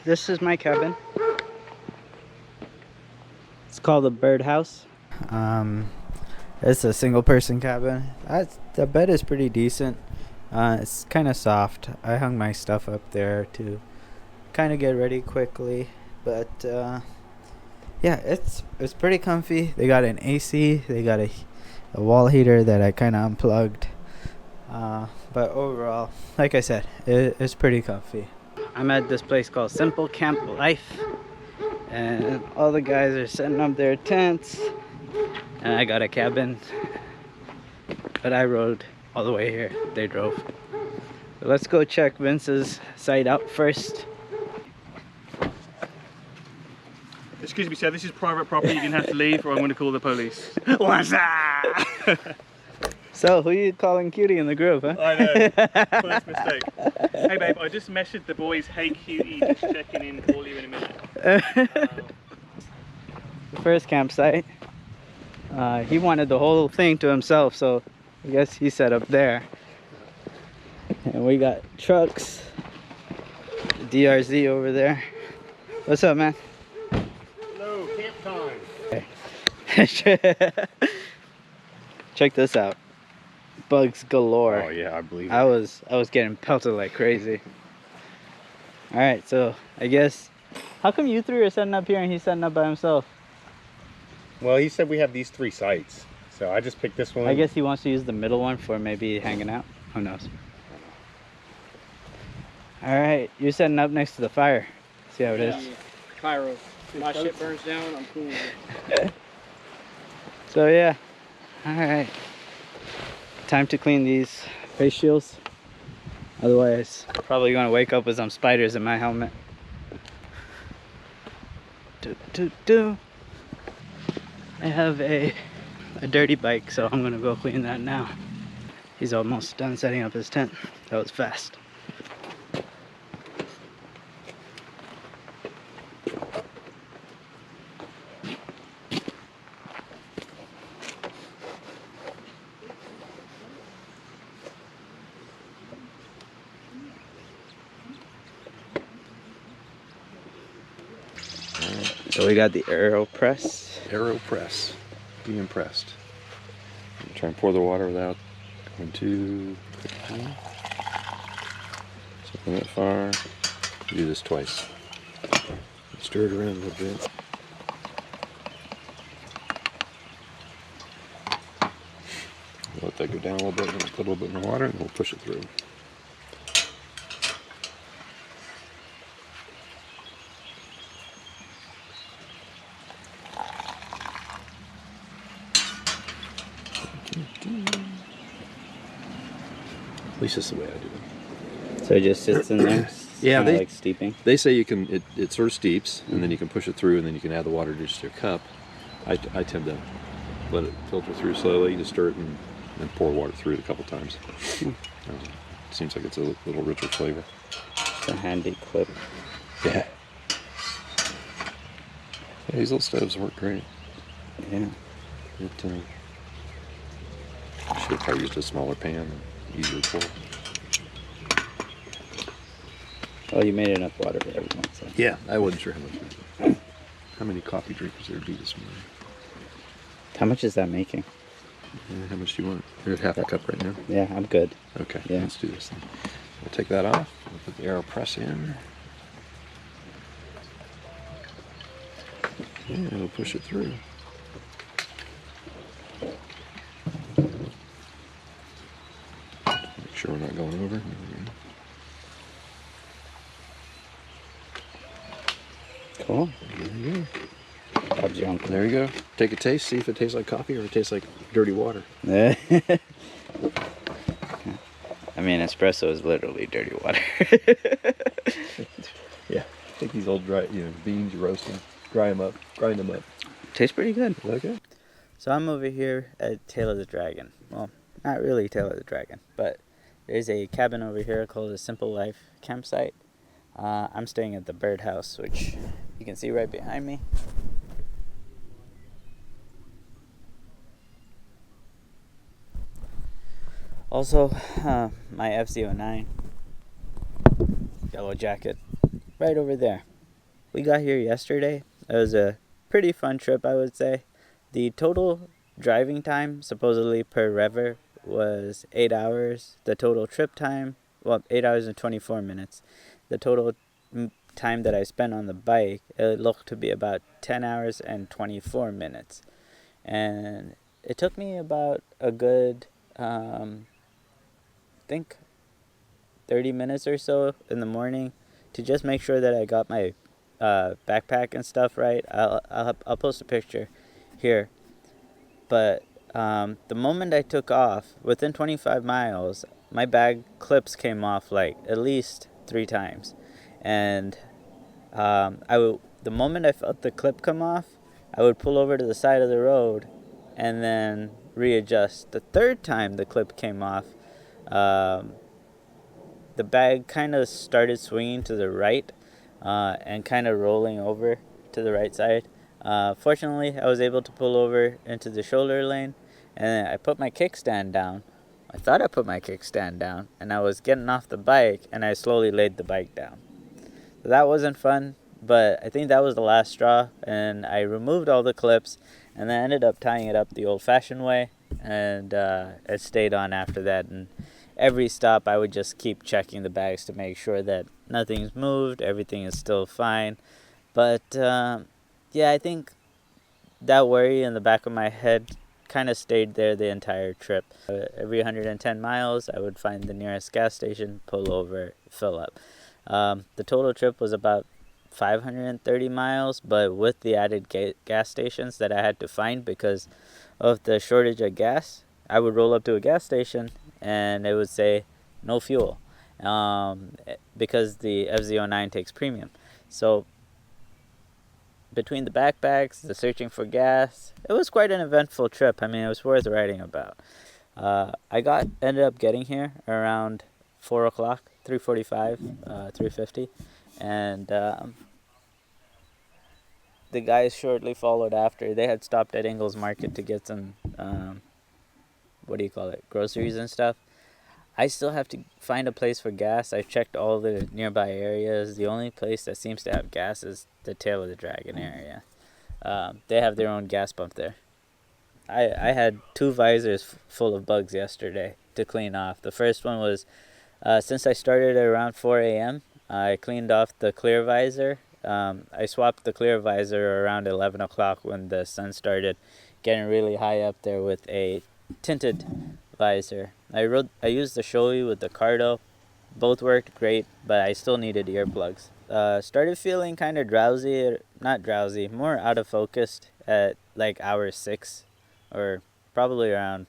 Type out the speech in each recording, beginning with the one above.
this is my cabin. It's called the Birdhouse. It's a single person cabin. The bed is pretty decent. It's kind of soft. I hung my stuff up there to kind of get ready quickly, but yeah, it's pretty comfy. They got an AC. They got a wall heater that I kind of unplugged. But overall, like I said, it's pretty comfy. I'm at this place called Simple Camp Life, and all the guys are setting up their tents, and I got a cabin, but I rode all the way here. They drove. So let's go check Vince's site out first. Excuse me, sir, this is private property. You're going to have to leave or I'm going to call the police. What's that? So, who are you calling cutie in the group, huh? I know. First mistake. Hey, babe, I just messaged the boys, hey, cutie, just checking in, call you in a minute. The first campsite. He wanted the whole thing to himself, so I guess he set up there. And we got trucks. DRZ over there. What's up, man? Hello, camp time. Check this out. Bugs galore. Oh yeah, I believe it. I was getting pelted like crazy. All right, so I guess, how come you three are setting up here and he's setting up by himself? Well, he said we have these 3 sites, so I just picked this one. I guess he wants to use the middle one for maybe hanging out. Who knows? All right, you're setting up next to the fire. See how it is. Pyro. My shit burns down, I'm cool with it. So yeah, all right. Time to clean these face shields. Otherwise, probably gonna wake up with some spiders in my helmet. I have a dirty bike, so I'm gonna go clean that now. He's almost done setting up his tent. That was fast. So we got the AeroPress. AeroPress. Be impressed. Try and pour the water without going too quickly. Something that far. Do this twice. Stir it around a little bit. Let that go down a little bit, and put a little bit more water, and we'll push it through. At least that's the way I do it. So it just sits in there. Yeah, kinda like steeping. They say you can. It sort of steeps, and then you can push it through, and then you can add the water to just your cup. I tend to let it filter through slowly, just stir it, and pour water through it a couple times. Seems like it's a little richer flavor. It's a handy clip. Yeah. Yeah, these little stoves work great. Yeah. I should have probably used a smaller pan, easier to pour. Well, you made enough water for everyone. So. Yeah, I wasn't sure how many coffee drinkers there'd be this morning. How much is that making? How much do you want? You're at half a cup right now. Yeah, I'm good. Okay, Yeah. let's do this then. We'll take that off. We'll put the AeroPress in. Yeah, we'll push it through. Make sure we're not going over. Cool. There you go. Bob's your uncle. There you go. Take a taste. See if it tastes like coffee or if it tastes like dirty water. I mean, espresso is literally dirty water. Yeah. Take these old dry, beans, you roast them, dry them up, grind them up. Tastes pretty good. Okay. So I'm over here at Tail of the Dragon. Well, not really Tail of the Dragon, but there's a cabin over here called a Simple Life campsite. I'm staying at the Birdhouse, which you can see right behind me. Also, my FZ09 yellow jacket right over there. We got here yesterday. It was a pretty fun trip, I would say. The total driving time, supposedly per river, was 8 hours. The total trip time, well, 8 hours and 24 minutes. The total time that I spent on the bike, it looked to be about 10 hours and 24 minutes. And it took me about a good, I think, 30 minutes or so in the morning to just make sure that I got my backpack and stuff right. I'll post a picture here. But the moment I took off, within 25 miles, my bag clips came off like at least 3 times. And the moment I felt the clip come off, I would pull over to the side of the road and then readjust. The third time the clip came off, the bag kind of started swinging to the right and kind of rolling over to the right side. Fortunately, I was able to pull over into the shoulder lane, and I put my kickstand down. I thought I put my kickstand down, and I was getting off the bike, and I slowly laid the bike down. So that wasn't fun, but I think that was the last straw, and I removed all the clips, and then ended up tying it up the old-fashioned way, and it stayed on after that. And every stop, I would just keep checking the bags to make sure that nothing's moved, everything is still fine. But yeah, I think that worry in the back of my head kind of stayed there the entire trip. Every 110 miles, I would find the nearest gas station, pull over, fill up. The total trip was about 530 miles, but with the added gas stations that I had to find because of the shortage of gas, I would roll up to a gas station and it would say no fuel because the FZ09 takes premium. So between the backpacks, the searching for gas, it was quite an eventful trip. I mean, it was worth writing about. I ended up getting here around 4 o'clock, 3:45, 3:50, and the guys shortly followed after. They had stopped at Ingles Market to get some, groceries and stuff. I still have to find a place for gas. I've checked all the nearby areas. The only place that seems to have gas is the Tail of the Dragon area. They have their own gas pump there. I had 2 visors full of bugs yesterday to clean off. The first one was, since I started at around 4 a.m., I cleaned off the clear visor. I swapped the clear visor around 11 o'clock when the sun started getting really high up there with a tinted visor. I used the Shoei with the Cardo. Both worked great, but I still needed earplugs. Started feeling kind of drowsy, not drowsy, more out of focus at like hour 6, or probably around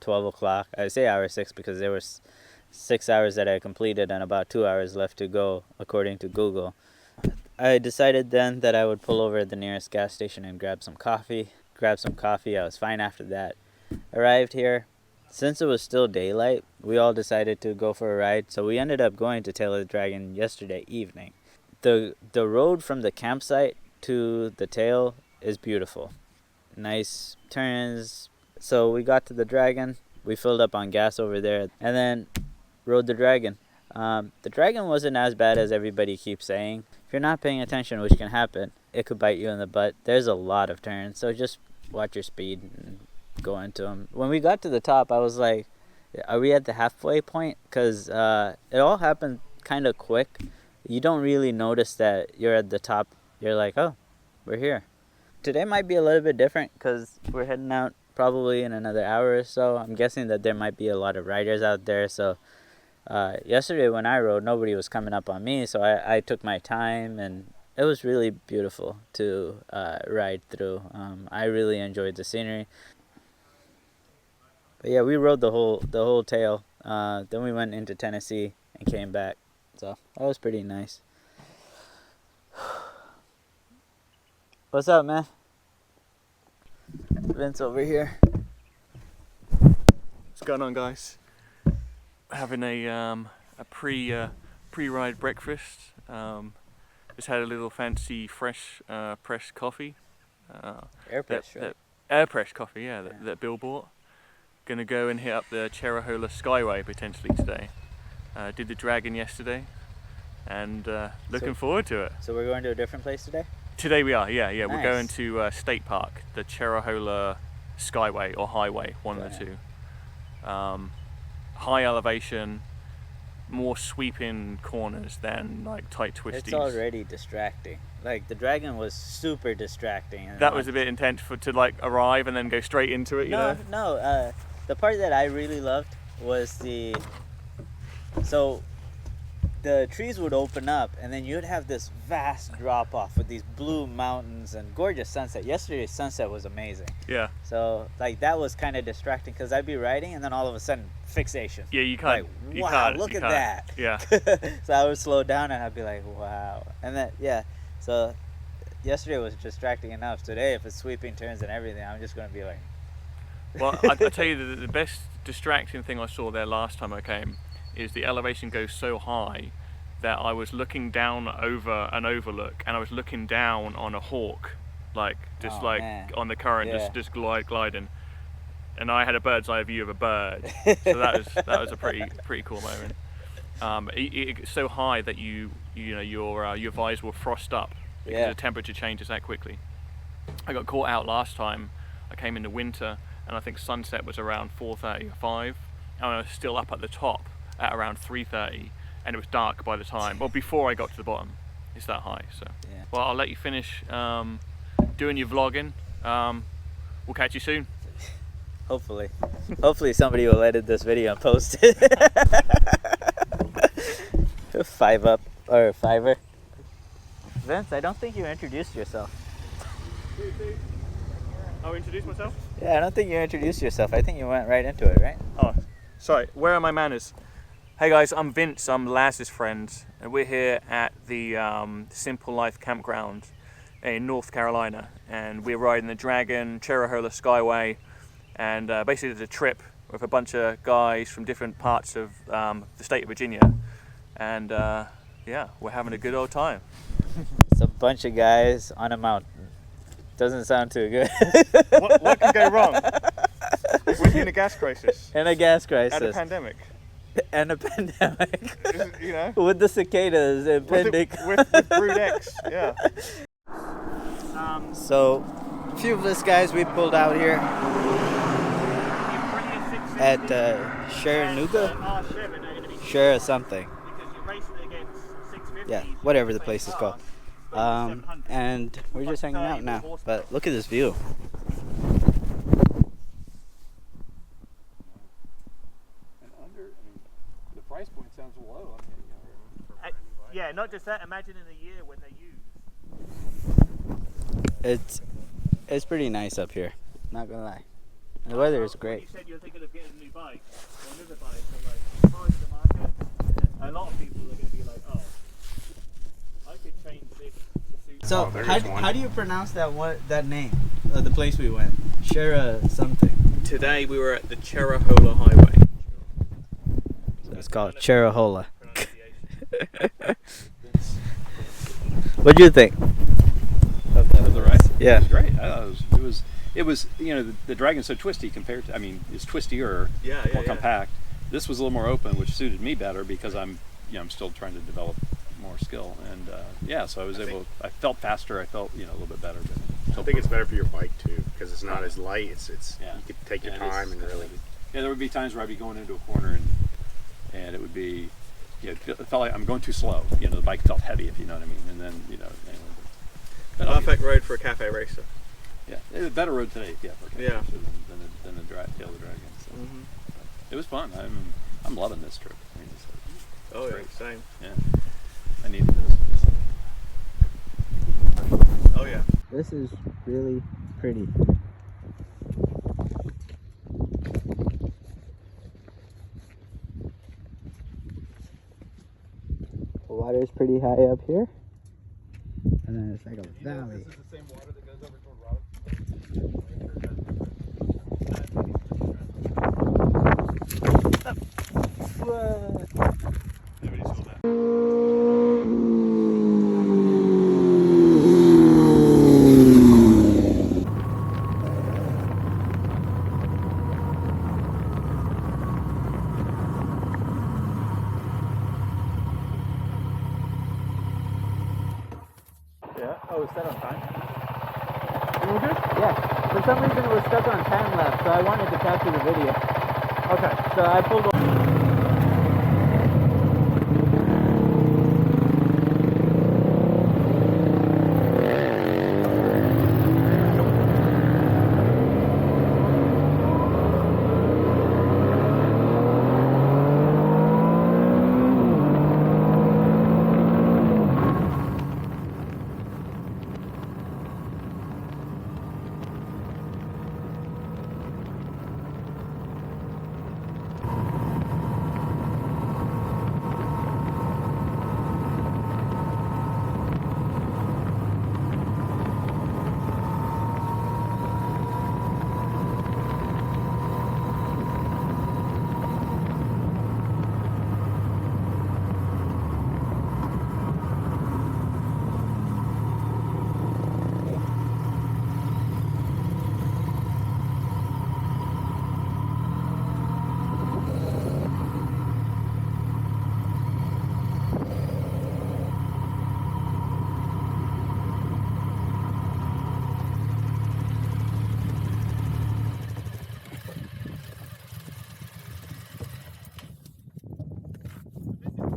12 o'clock. I say hour 6 because there was 6 hours that I completed and about 2 hours left to go, according to Google. I decided then that I would pull over at the nearest gas station and grab some coffee. I was fine after that. Arrived here. Since it was still daylight, we all decided to go for a ride, so we ended up going to Tail of the Dragon yesterday evening. The road from the campsite to the Tail is beautiful. Nice turns. So we got to the Dragon, we filled up on gas over there, and then rode the Dragon. The Dragon wasn't as bad as everybody keeps saying. If you're not paying attention, which can happen, it could bite you in the butt. There's a lot of turns, so just watch your speed and go into them. When we got to the top, I was like, are we at the halfway point? Because it all happened kind of quick. You don't really notice that you're at the top. You're like, oh, we're here. Today might be a little bit different because we're heading out probably in another hour or so. I'm guessing that there might be a lot of riders out there. So yesterday when I rode, nobody was coming up on me. So I took my time, and it was really beautiful to ride through. I really enjoyed the scenery. But yeah, we rode the whole tail. Then we went into Tennessee and came back. So that was pretty nice. What's up, man? Vince over here. What's going on, guys? Having a pre-ride breakfast. Just had a little fancy fresh pressed coffee. Air press, right? Air pressed coffee, yeah, that Bill bought. Gonna go and hit up the Cherhola Skyway potentially today. Did the Dragon yesterday. and looking forward to it. So we're going to a different place today? Today we are, yeah. We're going Nice. to State Park, the Cherrahola Skyway or Highway, one of the two. High elevation, more sweeping corners than like tight twisties. It's already distracting. Like the dragon was super distracting. And That was a bit intense to like arrive and then go straight into it. No. The part that I really loved was so the trees would open up and then you'd have this vast drop off with these blue mountains and gorgeous sunset. Yesterday's sunset was amazing. Yeah. So like that was kind of distracting because I'd be riding and then all of a sudden fixation. Yeah, you can't. Like, wow, look at that. Yeah. So I would slow down and I'd be like, wow. And then so yesterday was distracting enough. Today, if it's sweeping turns and everything, I'm just gonna be like. Well, I tell you, the best distracting thing I saw there last time I came is the elevation goes so high that I was looking down over an overlook and I was looking down on a hawk, like just man. on the current, Yeah. just gliding, and I had a bird's eye view of a bird. So that was a pretty cool moment. It's so high that your eyes will frost up because the temperature changes that quickly. I got caught out last time. I came in the winter and I think sunset was around 4:30 or 5, and I was still up at the top at around 3:30, and it was dark by the time, well, before I got to the bottom. It's that high. So well, I'll let you finish doing your vlogging. We'll catch you soon. Hopefully somebody will edit this video and post it. $5 Vince, I don't think you introduced yourself. I'll introduce myself. Yeah, I don't think you introduced yourself. I think you went right into it, right? Oh, sorry. Where are my manners? Hey guys, I'm Vince. I'm Laz's friend, and we're here at the Simple Life Campground in North Carolina, and we're riding the Dragon Cherrahola Skyway, and basically it's a trip with a bunch of guys from different parts of the state of Virginia, and we're having a good old time. It's a bunch of guys on a mountain. Doesn't sound too good. What could go wrong? We're in a gas crisis. And a gas crisis. And a pandemic. And a pandemic. You know? With the cicadas impending. With Brood X, yeah. So, a few of us guys, we pulled out here at Chattanooga? Share something. Yeah, whatever the place is called. And we're just hanging out now. But look at this view. The price point sounds low. Yeah, not just that. Imagine in a year when they use. It's pretty nice up here. Not gonna lie. The weather is great. You said you were thinking of getting a new bike or another bike. So like, the market. A lot of people are going to be like, oh, I could change this. So how do you pronounce that name of the place we went? Shara something. Today we were at the Cherrahola Highway. So it's called Cherrahola. What do you think? Of the ride? Yeah. It was great. It was the Dragon's so twisty compared to, it's twistier, more compact. This was a little more open, which suited me better because I'm still trying to develop more skill, and so I felt faster. I felt a little bit better. But I think it's better for your bike too because it's not as light. It's you could take your time and really. Yeah, there would be times where I'd be going into a corner and it would be, it felt like I'm going too slow. The bike felt heavy, if you know what I mean. And then anyway. Perfect road for a cafe racer. Yeah, it's a better road today. Yeah, for a cafe racer than the Tail of the Dragon. So. It was fun. I'm loving this trip. It's great. Same. Yeah, I needed this. Oh yeah. This is really pretty. The water is pretty high up here, and then it's like a valley. This is the same water that goes over toward Nobody saw that. Yeah. Oh, is that on time? You all good? Yeah. For some reason it was stuck on time lapse, so I wanted to capture the video. Okay. So I pulled over.